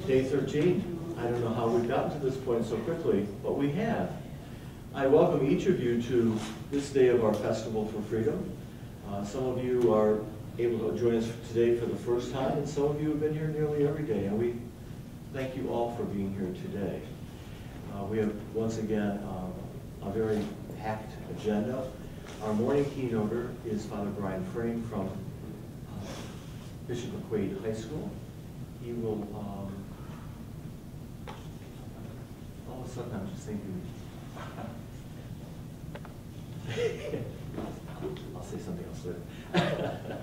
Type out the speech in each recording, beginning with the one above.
Day 13. I don't know how we've gotten to this point so quickly, but we have. I welcome each of you to this day of our Festival for Freedom. Some of you are able to join us today for the first time, and some of you have been here nearly every day, and we thank you all for being here today. We have, once again, a very packed agenda. Our morning keynoter is Father Frain from Bishop McQuaid High School. He will, all of a sudden I'm just thinking, I'll say something else later.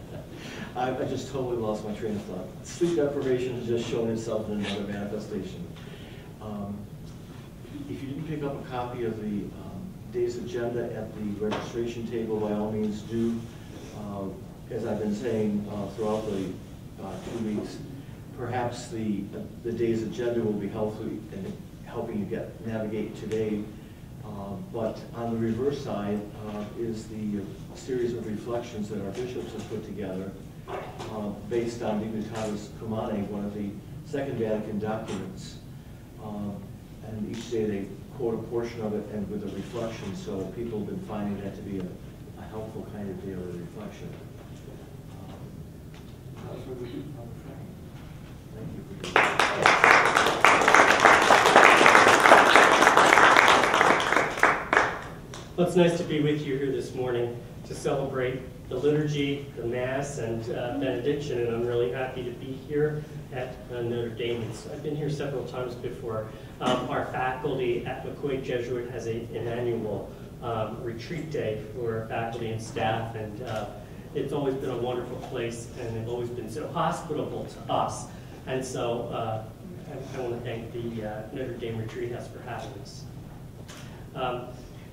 I just totally lost my train of thought. Sleep deprivation has just shown itself in another manifestation. If you didn't pick up a copy of the day's agenda at the registration table, by all means do. As I've been saying throughout the 2 weeks, perhaps the day's agenda will be helpful in helping you navigate today. But on the reverse side is the series of reflections that our bishops have put together based on Dignitatis Humanae, one of the Second Vatican documents. And each day they quote a portion of it and with a reflection, so people have been finding that to be a helpful kind of daily reflection. That's what we do, Father Frain. Thank you for doing that. Well, it's nice to be with you here this morning to celebrate the liturgy, the Mass, and benediction, and I'm really happy to be here at Notre Dame. I've been here several times before. Our faculty at McQuaid Jesuit has an annual retreat day for faculty and staff, and it's always been a wonderful place, and they've always been so hospitable to us. And so I want to thank the Notre Dame Retreat House for having us.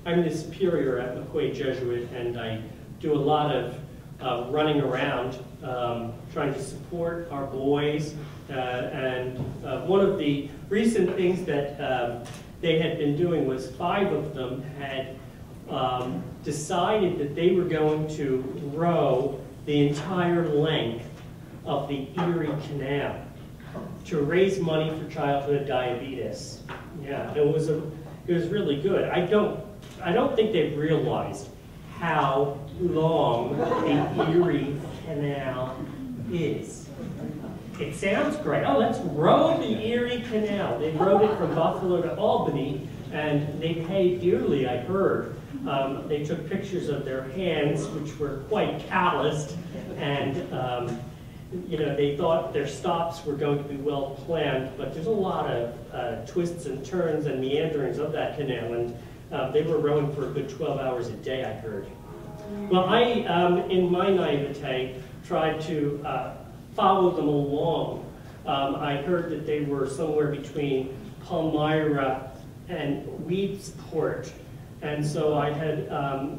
I'm the superior at McQuaid Jesuit, and I do a lot of running around trying to support our boys. And one of the recent things that they had been doing was 5 of them had decided that they were going to row the entire length of the Erie Canal to raise money for childhood diabetes. Yeah, it was really good. I don't think they've realized how long the Erie Canal is. It sounds great. Oh, let's row the Erie Canal. They rowed it from Buffalo to Albany, and they paid dearly, I heard. They took pictures of their hands, which were quite calloused, and you know, they thought their stops were going to be well planned, but there's a lot of twists and turns and meanderings of that canal, and they were rowing for a good 12 hours a day, I heard. Well, I, in my naivete, tried to follow them along. I heard that they were somewhere between Palmyra and Weedsport, and so I had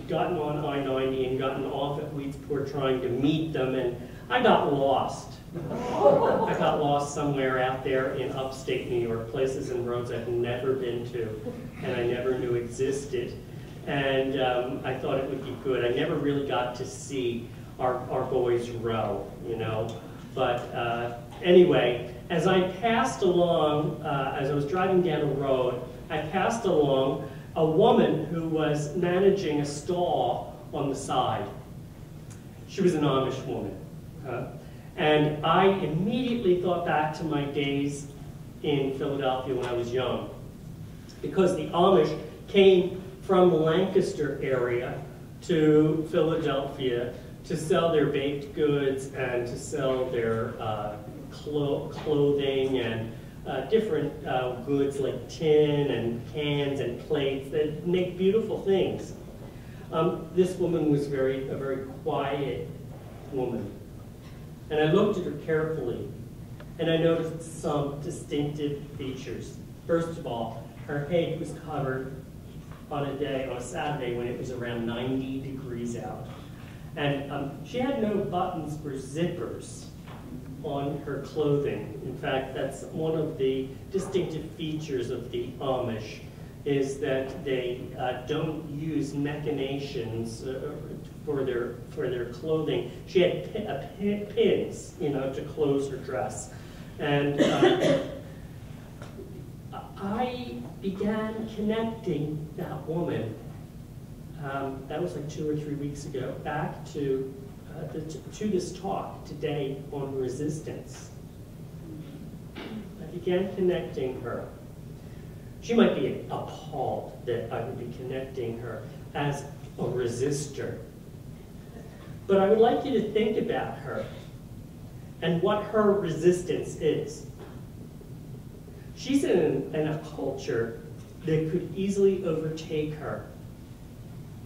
gotten on I-90 and gotten off at Weedsport trying to meet them, and I got lost. I got lost somewhere out there in upstate New York, places and roads I've never been to and I never knew existed. And I thought it would be good. I never really got to see our boys row, you know. But anyway, as I passed along, as I was driving down a road, I passed along a woman who was managing a stall on the side. She was an Amish woman. And I immediately thought back to my days in Philadelphia when I was young, because the Amish came from the Lancaster area to Philadelphia to sell their baked goods and to sell their clothing and different goods like tin and cans and plates that make beautiful things. This woman was a very quiet woman. And I looked at her carefully, and I noticed some distinctive features. First of all, her head was covered on a Saturday when it was around 90 degrees out. And she had no buttons or zippers on her clothing. In fact, that's one of the distinctive features of the Amish, is that they don't use machinations for their clothing. She had pins, you know, to close her dress. And I began connecting that woman, that was like 2 or 3 weeks ago, back to this talk today on resistance. I began connecting her. She might be appalled that I would be connecting her as a resistor. But I would like you to think about her and what her resistance is. She's in a culture that could easily overtake her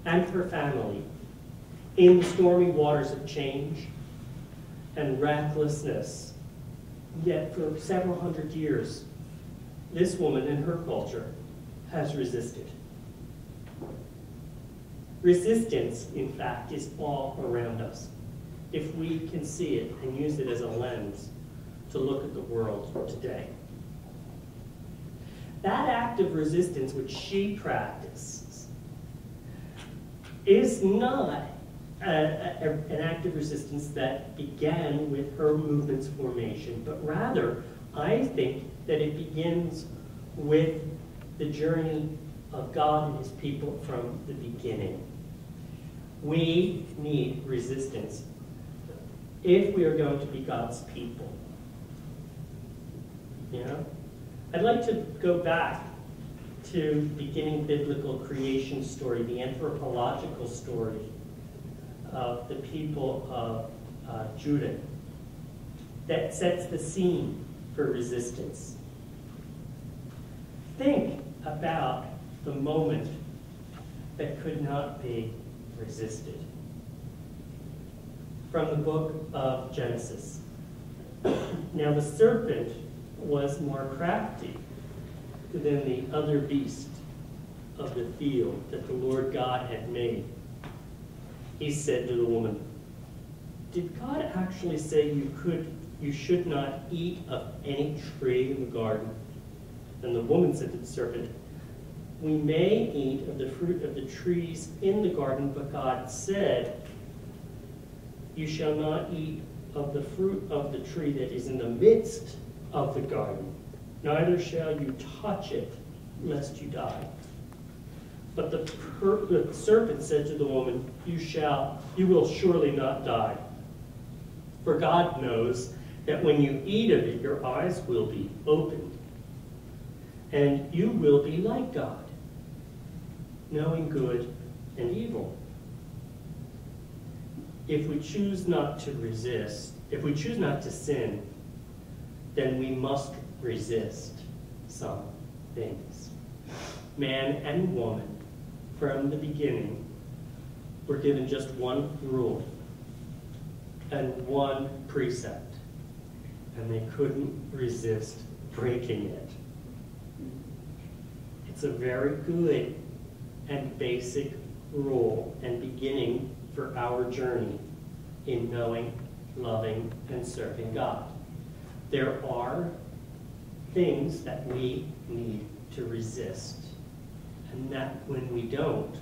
and her family in the stormy waters of change and recklessness. Yet for several hundred years, this woman in her culture has resisted. Resistance, in fact, is all around us, if we can see it and use it as a lens to look at the world today. That act of resistance which she practices is not an act of resistance that began with her movement's formation, but rather, I think that it begins with the journey of God and his people from the beginning. We need resistance if we are going to be God's people. You know? I'd like to go back to the beginning biblical creation story, the anthropological story of the people of Judah that sets the scene for resistance. Think about the moment that could not be resisted. From the book of Genesis. Now the serpent was more crafty than the other beast of the field that the Lord God had made. He said to the woman, "Did God actually say you should not eat of any tree in the garden?" And the woman said to the serpent, "We may eat of the fruit of the trees in the garden, but God said, 'You shall not eat of the fruit of the tree that is in the midst of the garden, neither shall you touch it, lest you die.' But the serpent said to the woman, 'You will surely not die. For God knows that when you eat of it, your eyes will be opened, and you will be like God, knowing good and evil.' If we choose not to resist, if we choose not to sin, then we must resist some things. Man and woman, from the beginning, were given just one rule and one precept, and they couldn't resist breaking it. It's a very good and basic rule and beginning for our journey in knowing, loving, and serving God. There are things that we need to resist, and that when we don't,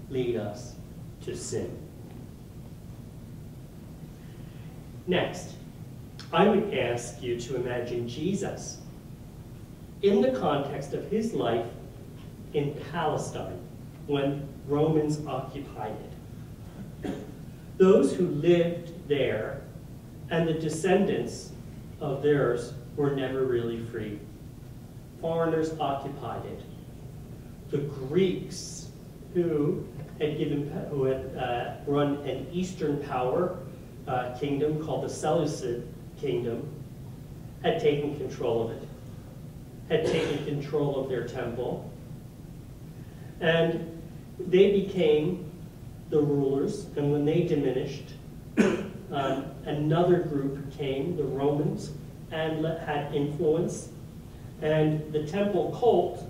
lead us to sin. Next, I would ask you to imagine Jesus in the context of his life in Palestine when Romans occupied it. Those who lived there and the descendants of theirs were never really free. Foreigners occupied it. The Greeks, who had run an Eastern power kingdom called the Seleucid Kingdom, had taken control of it, had taken control of their temple, and they became the rulers. And when they diminished, another group came, the Romans, and had influence. And the temple cult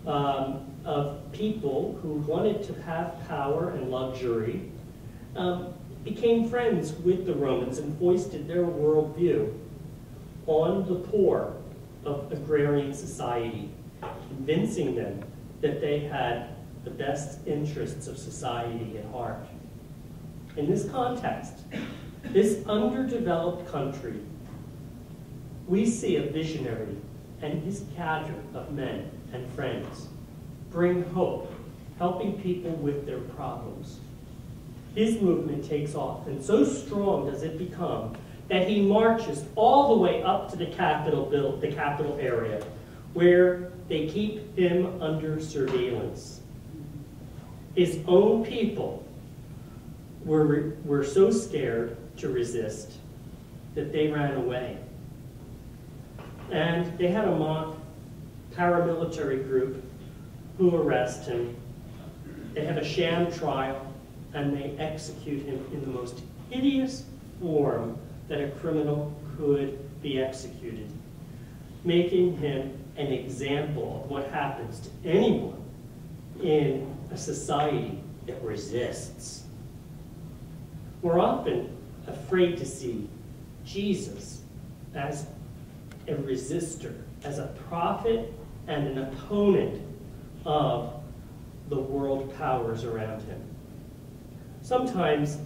of people who wanted to have power and luxury became friends with the Romans and foisted their worldview on the poor of agrarian society, convincing them that they had the best interests of society at heart. In this context, this underdeveloped country, we see a visionary and his cadre of men and friends bring hope, helping people with their problems. His movement takes off, and so strong does it become that he marches all the way up to the Capitol area, where they keep him under surveillance. His own people were so scared to resist that they ran away. And they had a mock paramilitary group who arrest him. They have a sham trial, and they execute him in the most hideous form that a criminal could be executed, making him an example of what happens to anyone in a society that resists. We're often afraid to see Jesus as a resistor, as a prophet and an opponent of the world powers around him. Sometimes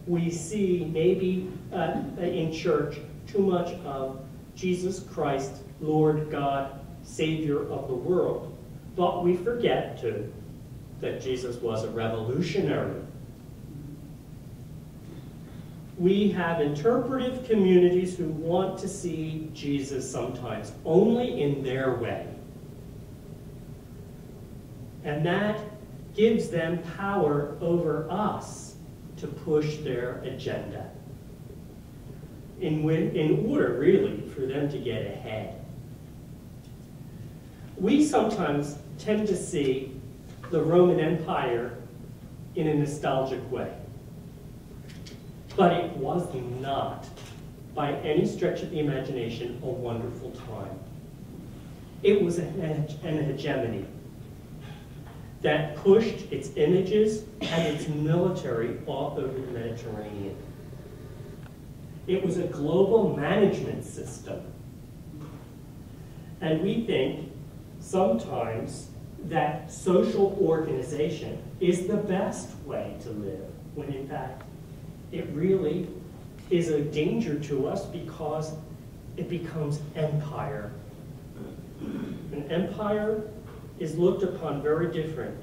we see, maybe in church, too much of Jesus Christ, Lord God, Savior of the world. But we forget, too, that Jesus was a revolutionary. We have interpretive communities who want to see Jesus sometimes only in their way. And that gives them power over us to push their agenda in order, really, for them to get ahead. We sometimes tend to see the Roman Empire in a nostalgic way. But it was not, by any stretch of the imagination, a wonderful time. It was an hegemony that pushed its images and its military all over the Mediterranean. It was a global management system. And we think sometimes that social organization is the best way to live, when in fact it really is a danger to us because it becomes empire. An empire is looked upon very different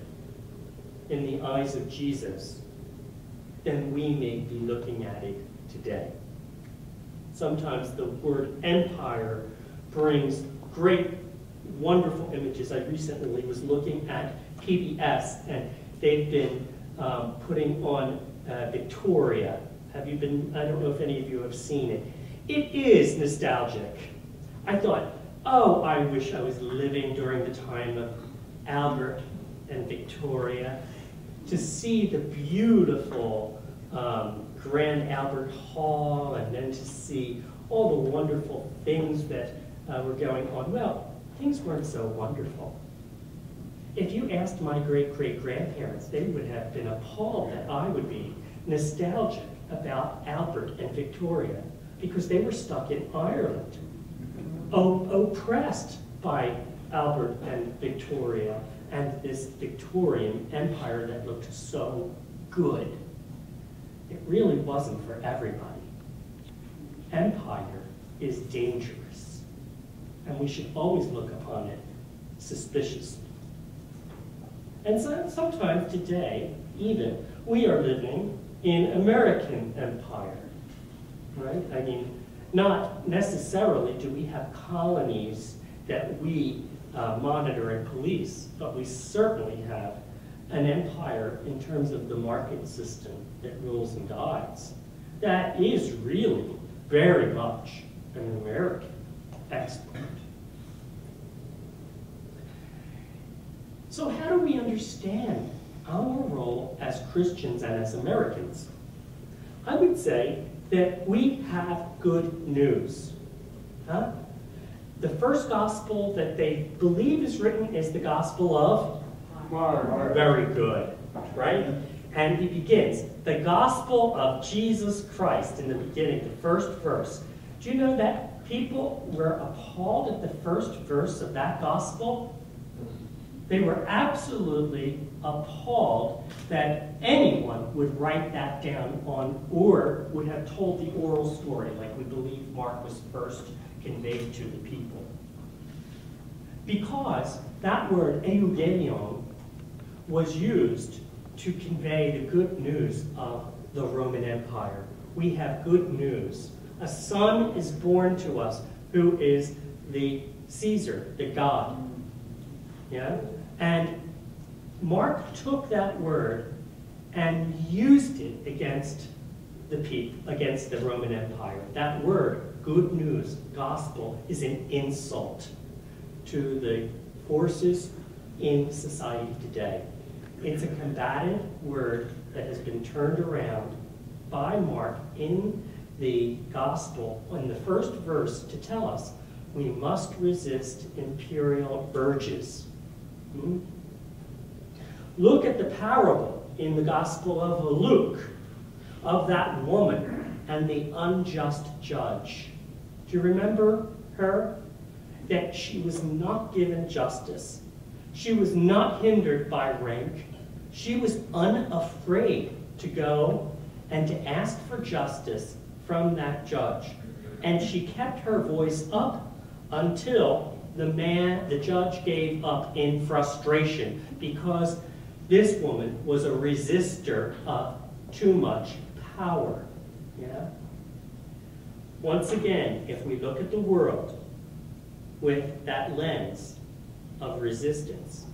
in the eyes of Jesus than we may be looking at it today. Sometimes the word empire brings great, wonderful images. I recently was looking at PBS, and they've been putting on Victoria. Have you been? I don't know if any of you have seen it. It is nostalgic. I thought, oh, I wish I was living during the time of Albert and Victoria to see the beautiful Grand Albert Hall, and then to see all the wonderful things that were going on. Well, things weren't so wonderful. If you asked my great-great-grandparents, they would have been appalled that I would be nostalgic about Albert and Victoria, because they were stuck in Ireland, oppressed by Albert and Victoria and this Victorian empire that looked so good. It really wasn't for everybody. Empire is dangerous, and we should always look upon it suspiciously. And so sometimes today, even, we are living in American empire, right? I mean, not necessarily do we have colonies that we monitor and police, but we certainly have an empire in terms of the market system that rules and guides. That is really very much an American export. So how do we understand our role as Christians and as Americans? I would say that we have good news. Huh? The first gospel that they believe is written is the gospel of Mark. Very good, right? And he begins, the gospel of Jesus Christ in the beginning, the first verse. Do you know that people were appalled at the first verse of that gospel? They were absolutely appalled that anyone would write that down on, or would have told the oral story like we believe Mark was first conveyed to the people. because that word euangelion was used to convey the good news of the Roman Empire. We have good news. A son is born to us who is the Caesar, the God. Yeah? And Mark took that word and used it against the people, against the Roman Empire. That word, good news, gospel, is an insult to the forces in society today. It's a combative word that has been turned around by Mark in the gospel in the first verse to tell us we must resist imperial urges. Look at the parable in the Gospel of Luke of that woman and the unjust judge. Do you remember her? That she was not given justice. She was not hindered by rank. She was unafraid to go and to ask for justice from that judge. And she kept her voice up until the judge gave up in frustration, because this woman was a resistor of too much power. Yeah? Once again, if we look at the world with that lens of resistance,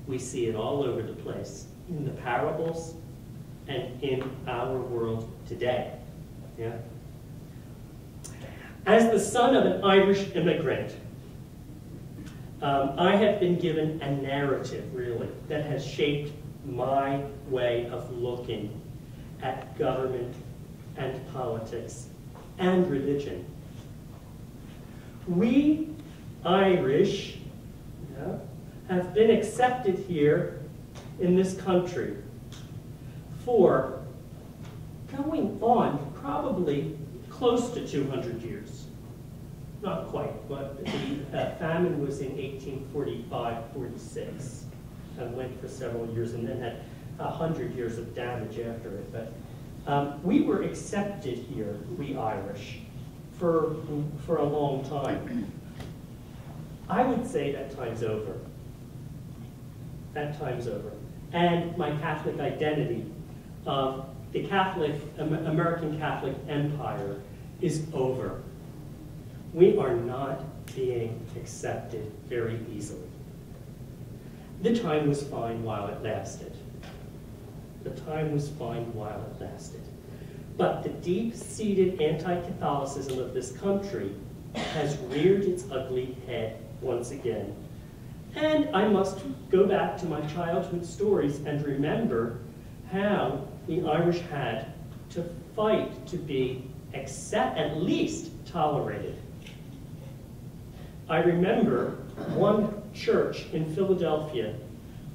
we see it all over the place, in the parables and in our world today. Yeah? As the son of an Irish immigrant, I have been given a narrative, really, that has shaped my way of looking at government and politics and religion. We Irish have been accepted here in this country for going on probably close to 200 years. Not quite, but the famine was in 1845-46 and went for several years, and then had 100 years of damage after it. But we were accepted here, we Irish, for a long time. I would say that time's over. That time's over. And my Catholic identity of the American Catholic Empire is over. We are not being accepted very easily. The time was fine while it lasted. The time was fine while it lasted. But the deep-seated anti-Catholicism of this country has reared its ugly head once again. And I must go back to my childhood stories and remember how the Irish had to fight to be at least tolerated. I remember one church in Philadelphia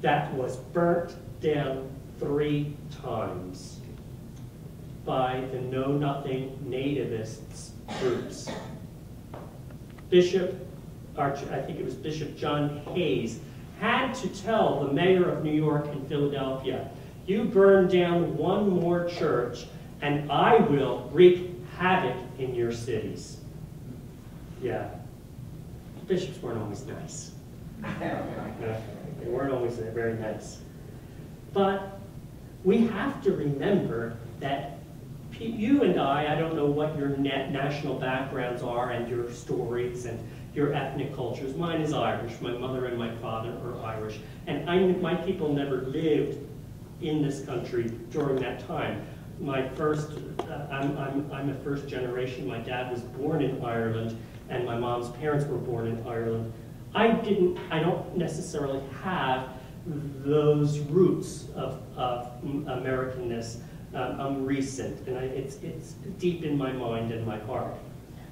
that was burnt down 3 times by the know-nothing nativists groups. I think it was Bishop John Hayes, had to tell the mayor of New York and Philadelphia, you burn down one more church and I will wreak havoc in your cities. Yeah. Bishops weren't always nice. They weren't always very nice. But we have to remember that you and I don't know what your national backgrounds are and your stories and your ethnic cultures. Mine is Irish. My mother and my father are Irish. And my people never lived in this country during that time. I'm a first generation. My dad was born in Ireland, and my mom's parents were born in Ireland. I don't necessarily have those roots of Americanness. I'm recent, and it's deep in my mind and my heart.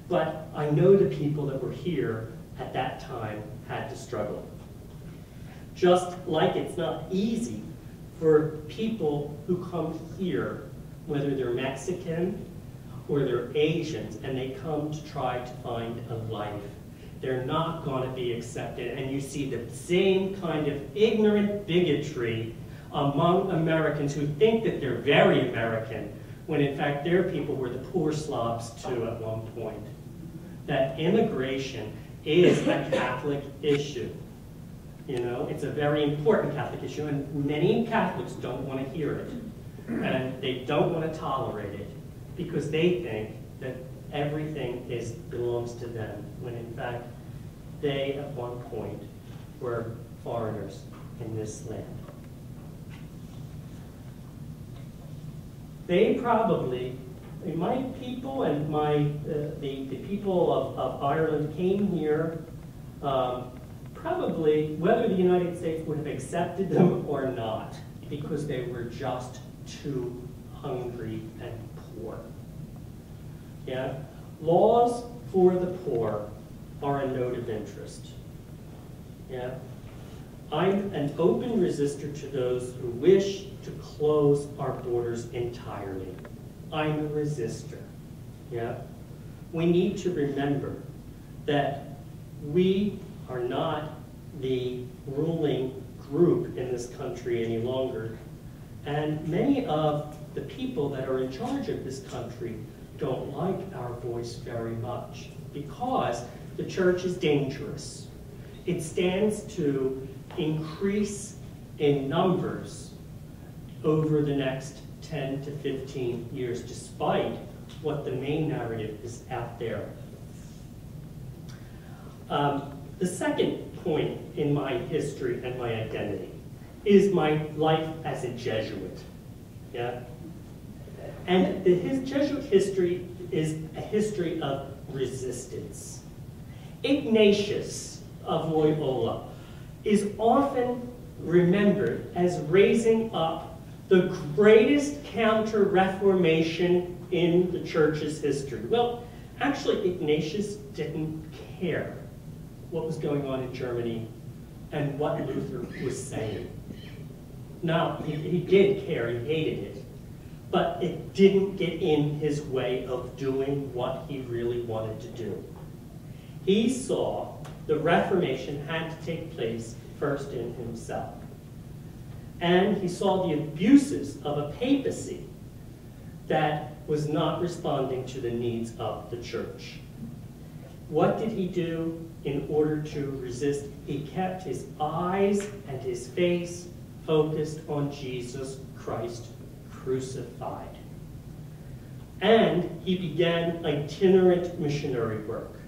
But I know the people that were here at that time had to struggle. Just like it's not easy for people who come here, whether they're Mexican or they're Asians, and they come to try to find a life. They're not going to be accepted. And you see the same kind of ignorant bigotry among Americans who think that they're very American, when in fact their people were the poor Slavs too at one point. That immigration is a Catholic issue. You know, it's a very important Catholic issue, and many Catholics don't want to hear it. And they don't want to tolerate it because they think that everything belongs to them, when in fact, they at one point were foreigners in this land. They probably, my people and the people of Ireland came here, probably whether the United States would have accepted them or not, because they were just too hungry and poor. Yeah? Laws for the poor are a note of interest. Yeah? I'm an open resistor to those who wish to close our borders entirely. I'm a resistor. Yeah? We need to remember that we are not the ruling group in this country any longer. And many of the people that are in charge of this country don't like our voice very much because the church is dangerous. It stands to increase in numbers over the next 10 to 15 years, despite what the main narrative is out there. The second point in my history and my identity is my life as a Jesuit. Yeah? And his Jesuit history is a history of resistance. Ignatius of Loyola is often remembered as raising up the greatest counter-reformation in the church's history. Well, actually, Ignatius didn't care what was going on in Germany and what Luther was saying. Now, he did care, he hated it, but it didn't get in his way of doing what he really wanted to do. He saw the Reformation had to take place first in himself. And he saw the abuses of a papacy that was not responding to the needs of the church. What did he do in order to resist? He kept his eyes and his face focused on Jesus Christ crucified. And he began itinerant missionary work,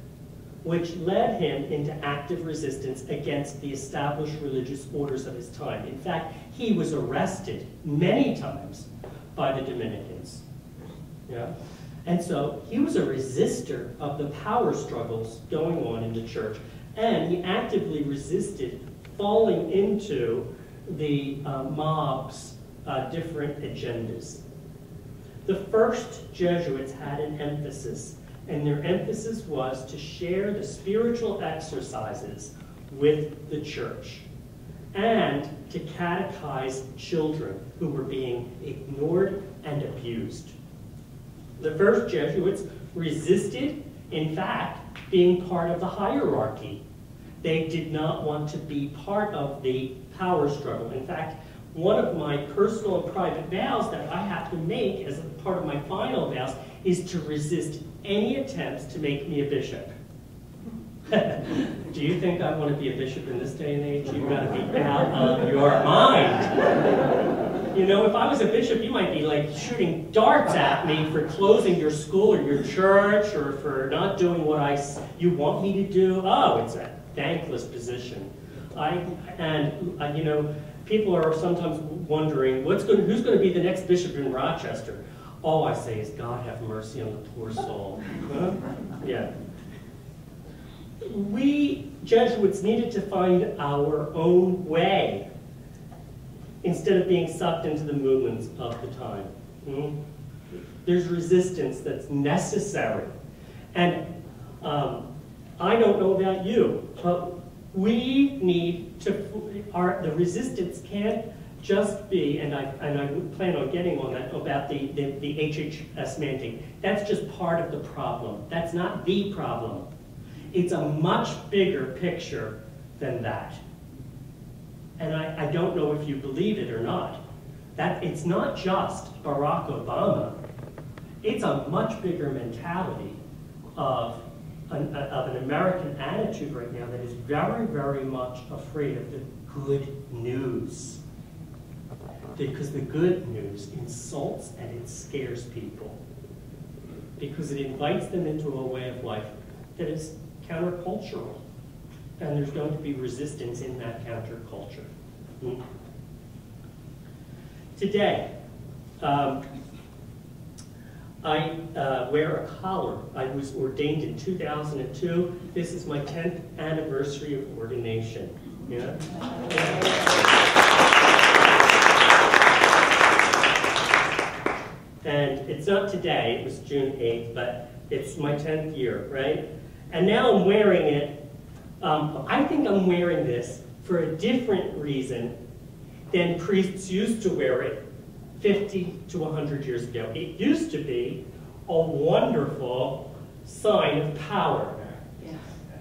which led him into active resistance against the established religious orders of his time. In fact, he was arrested many times by the Dominicans. Yeah? And so he was a resistor of the power struggles going on in the church, and he actively resisted falling into the mob's different agendas. The first Jesuits had an emphasis, and their emphasis was to share the spiritual exercises with the church and to catechize children who were being ignored and abused. The first Jesuits resisted, in fact, being part of the hierarchy. They did not want to be part of the power struggle. In fact, one of my personal and private vows that I have to make as a part of my final vows is to resist any attempts to make me a bishop. Do you think I want to be a bishop in this day and age? You've got to be out of your mind. You know, if I was a bishop, you might be like shooting darts at me for closing your school or your church or for not doing what you want me to do. Oh, it's a thankless position. You know, people are sometimes wondering, who's going to be the next bishop in Rochester? All I say is, God have mercy on the poor soul. Huh? Yeah. We Jesuits needed to find our own way instead of being sucked into the movements of the time. There's resistance that's necessary. And I don't know about you, but we need to, the resistance can't just be, and I plan on getting on that, about the HHS mandate. That's just part of the problem. That's not the problem. It's a much bigger picture than that. And I don't know if you believe it or not. That it's not just Barack Obama. It's a much bigger mentality of an American attitude right now that is very, very much afraid of the good news. Because the good news insults and it scares people. Because it invites them into a way of life that is countercultural. And there's going to be resistance in that counterculture. Today, I wear a collar. I was ordained in 2002. This is my 10th anniversary of ordination. Yeah? And it's not today, it was June 8th, but it's my 10th year, right? And now I'm wearing it. I think I'm wearing this for a different reason than priests used to wear it 50 to 100 years ago. It used to be a wonderful sign of power.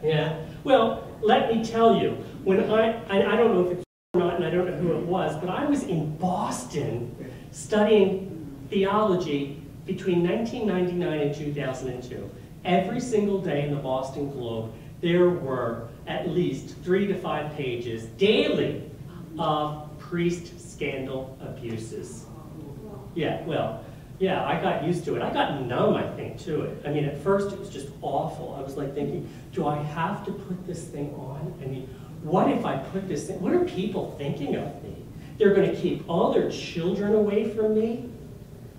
Yeah. Well, let me tell you, when I don't know if it's or not, and I don't know who it was, but I was in Boston studying theology between 1999 and 2002. Every single day in the Boston Globe, there were at least 3 to 5 pages daily of priest scandal abuses. Yeah, well, yeah, I got used to it. I got numb, I think, to it. I mean, at first it was just awful. I was like thinking, do I have to put this thing on? I mean, what if I put this thing, what are people thinking of me? They're going to keep all their children away from me?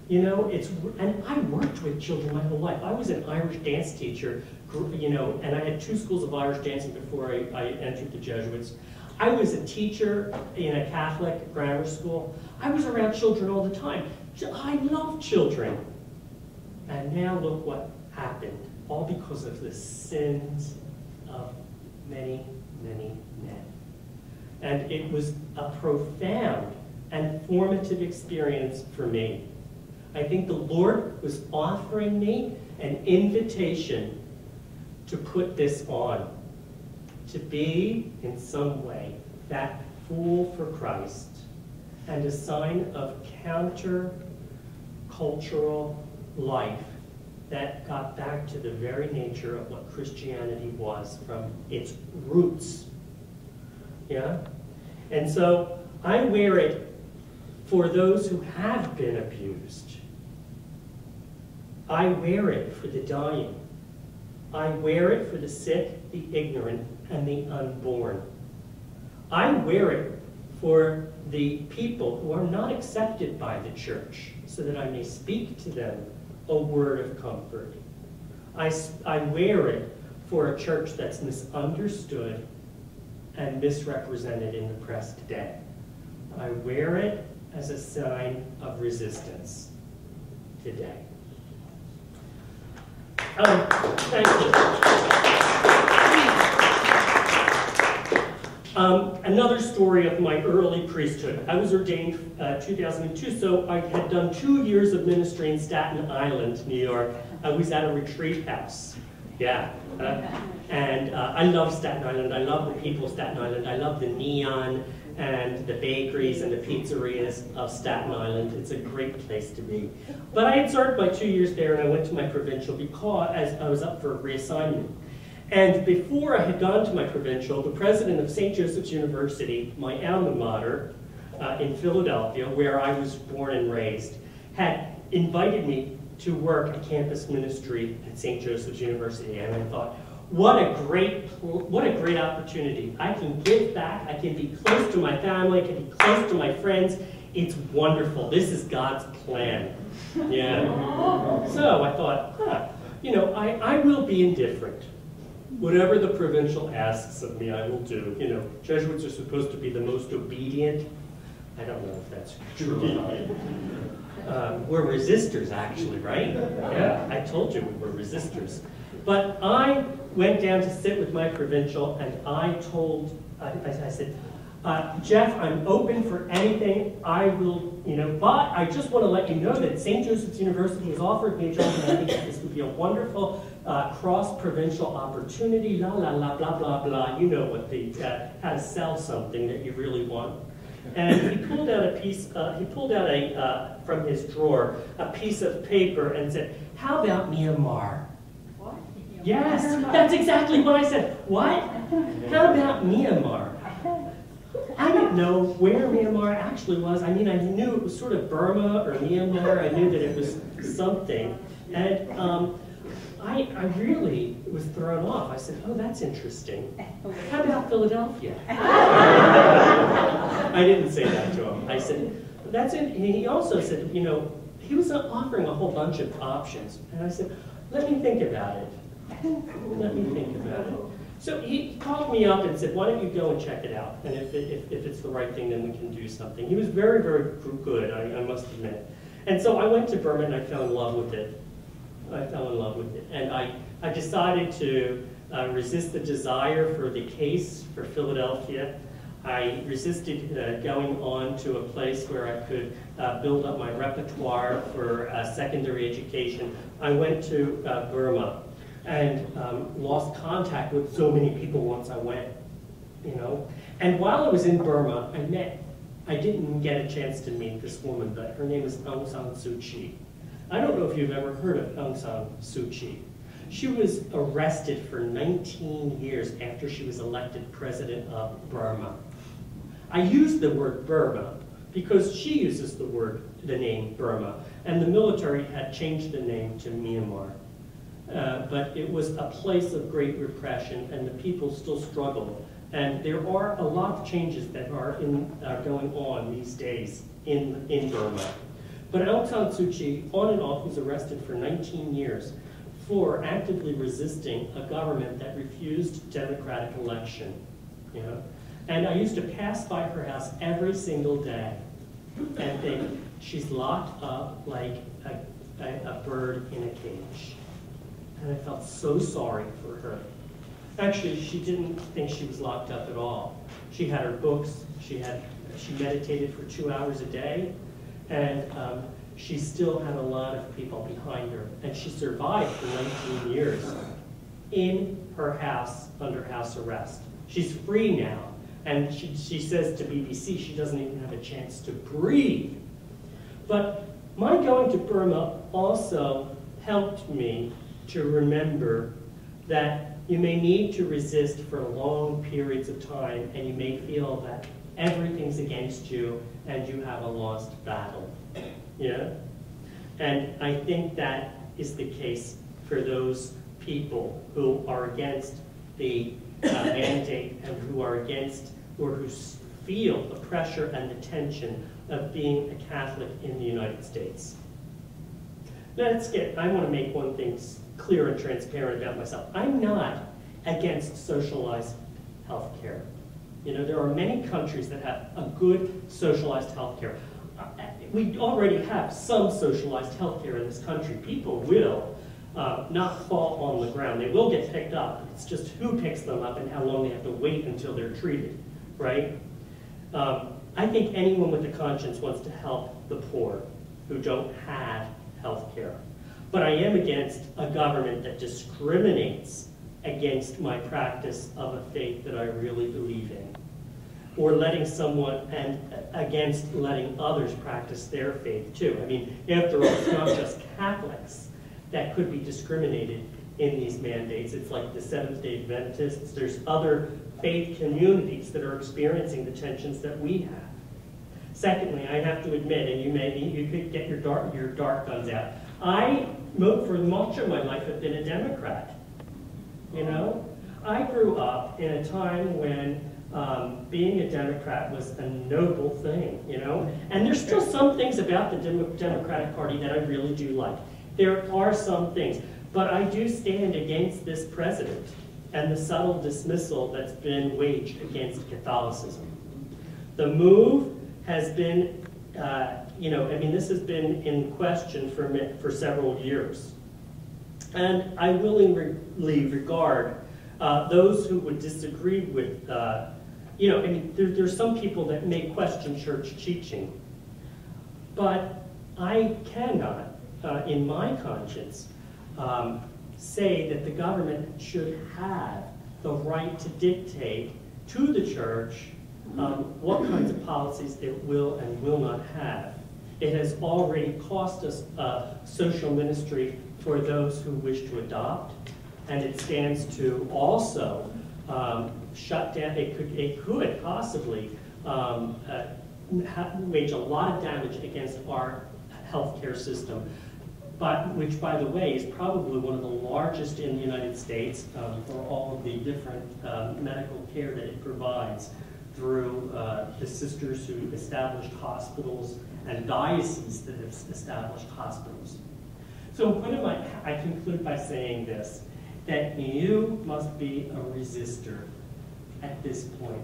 You know, and I worked with children my whole life. I was an Irish dance teacher, you know, and I had 2 schools of Irish dancing before I entered the Jesuits. I was a teacher in a Catholic grammar school. I was around children all the time. I love children. And now look what happened, all because of the sins of many, many men. And it was a profound and formative experience for me. I think the Lord was offering me an invitation to put this on, to be, in some way, that fool for Christ, and a sign of counter-cultural life that got back to the very nature of what Christianity was from its roots. Yeah? And so I wear it for those who have been abused. I wear it for the dying. I wear it for the sick, the ignorant, and the unborn. I wear it for the people who are not accepted by the church, so that I may speak to them a word of comfort. I wear it for a church that's misunderstood and misrepresented in the press today. I wear it as a sign of resistance today. Thank you. Another story of my early priesthood. I was ordained 2002, so I had done 2 years of ministry in Staten Island, New York. I was at a retreat house. Yeah. And I love Staten Island. I love the people of Staten Island. I love the neon and the bakeries and the pizzerias of Staten Island. It's a great place to be. But I had served my 2 years there, and I went to my provincial because I was up for reassignment. And before I had gone to my provincial, the president of St. Joseph's University, my alma mater in Philadelphia, where I was born and raised, had invited me to work at campus ministry at St. Joseph's University. And I thought, what a great opportunity. I can give back, I can be close to my family, I can be close to my friends. It's wonderful. This is God's plan. Yeah. So I thought, you know, I will be indifferent. Whatever the provincial asks of me, I will do. You know, Jesuits are supposed to be the most obedient. I don't know if that's true or not. We're resistors, actually, right? Yeah, I told you we were resistors. But I went down to sit with my provincial, and I said, Jeff, I'm open for anything. I will, you know, but I just want to let you know that St. Joseph's University has offered me a job, and I think that this would be a wonderful cross-provincial opportunity, la, la, la, blah, blah, blah. You know what how to sell something that you really want. And he pulled out a piece, from his drawer, a piece of paper and said, how about Myanmar? What? Yes, that's exactly what I said. What? How about Myanmar? I didn't know where Myanmar actually was. I mean, I knew it was sort of Burma or Myanmar. I knew that it was something. And I really was thrown off. I said, oh, that's interesting. How about Philadelphia? I didn't say that to him. I said, that's it. And he also said, you know, he was offering a whole bunch of options. And I said, let me think about it. Let me think about it. So he called me up and said, why don't you go and check it out? And if it's the right thing, then we can do something. He was very, very good, I must admit. And so I went to Burma and I fell in love with it. I fell in love with it. And I decided to resist the desire for the case for Philadelphia. I resisted going on to a place where I could build up my repertoire for secondary education. I went to Burma and lost contact with so many people once I went, you know. And while I was in Burma, I didn't get a chance to meet this woman, but her name is Aung San Suu Kyi. I don't know if you've ever heard of Aung San Suu Kyi. She was arrested for 19 years after she was elected president of Burma. I use the word Burma because she uses the name Burma, and the military had changed the name to Myanmar. But it was a place of great repression, and the people still struggle. And there are a lot of changes that are going on these days in Burma. But Aung San Suu Kyi, on and off, was arrested for 19 years for actively resisting a government that refused democratic election. You know? And I used to pass by her house every single day and think, she's locked up like a bird in a cage. And I felt so sorry for her. Actually, she didn't think she was locked up at all. She had her books, she meditated for 2 hours a day, and she still had a lot of people behind her. And she survived for 19 years in her house under house arrest. She's free now, and she says to BBC she doesn't even have a chance to breathe. But my going to Burma also helped me to remember that you may need to resist for long periods of time, and you may feel that everything's against you and you have a lost battle. Yeah? And I think that is the case for those people who are against the mandate and who are against, or who feel the pressure and the tension of being a Catholic in the United States. I want to make one thing clear and transparent about myself. I'm not against socialized health care. You know, there are many countries that have a good socialized health care. We already have some socialized health care in this country. People will not fall on the ground. They will get picked up. It's just who picks them up and how long they have to wait until they're treated, right? I think anyone with a conscience wants to help the poor who don't have health care. But I am against a government that discriminates against my practice of a faith that I really believe in, or letting someone, and against letting others practice their faith too. I mean, after all, it's not just Catholics that could be discriminated in these mandates. It's like the Seventh-day Adventists. There's other faith communities that are experiencing the tensions that we have. Secondly, I have to admit, and you could get your dark guns out, I, for much of my life, have been a Democrat. You know? I grew up in a time when being a Democrat was a noble thing, you know? And there's still some things about the Democratic Party that I really do like. There are some things. But I do stand against this president and the subtle dismissal that's been waged against Catholicism. The move has been, this has been in question for several years. And I willingly regard those who would disagree with, there's some people that may question church teaching. But I cannot, in my conscience, say that the government should have the right to dictate to the church what kinds of policies it will and will not have. It has already cost us social ministry for those who wish to adopt. and it stands to also shut down. It could possibly wage a lot of damage against our healthcare system, but which, by the way, is probably one of the largest in the United States for all of the different medical care that it provides through the sisters who established hospitals and dioceses that have established hospitals. So I conclude by saying this, that you must be a resistor at this point.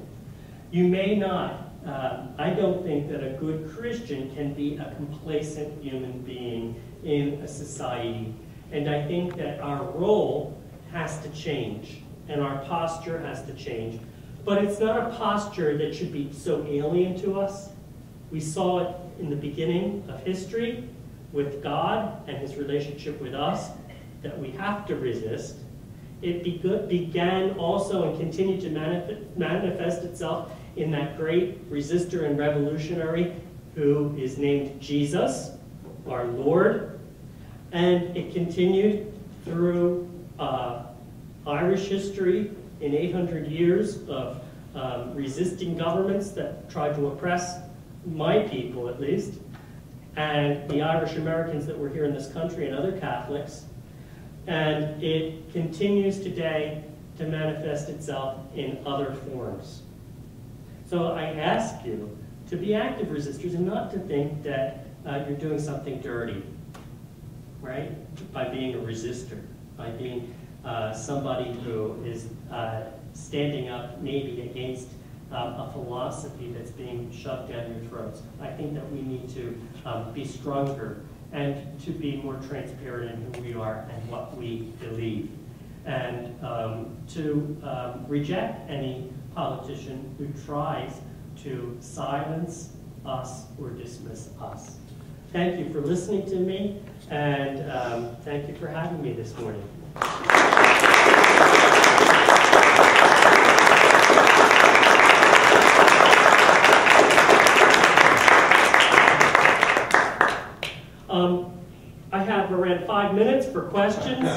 You may not, I don't think that a good Christian can be a complacent human being in a society. And I think that our role has to change, and our posture has to change. But it's not a posture that should be so alien to us. We saw it in the beginning of history with God and his relationship with us, that we have to resist. It began also and continued to manifest itself in that great resistor and revolutionary who is named Jesus, our Lord. And it continued through Irish history in 800 years of resisting governments that tried to oppress my people, at least, and the Irish Americans that were here in this country and other Catholics. And it continues today to manifest itself in other forms. So I ask you to be active resistors and not to think that you're doing something dirty, right? By being a resistor, by being somebody who is standing up maybe against a philosophy that's being shoved down your throats. I think that we need to be stronger and to be more transparent in who we are and what we believe. And to reject any politician who tries to silence us or dismiss us. Thank you for listening to me, and thank you for having me this morning. I have around 5 minutes for questions.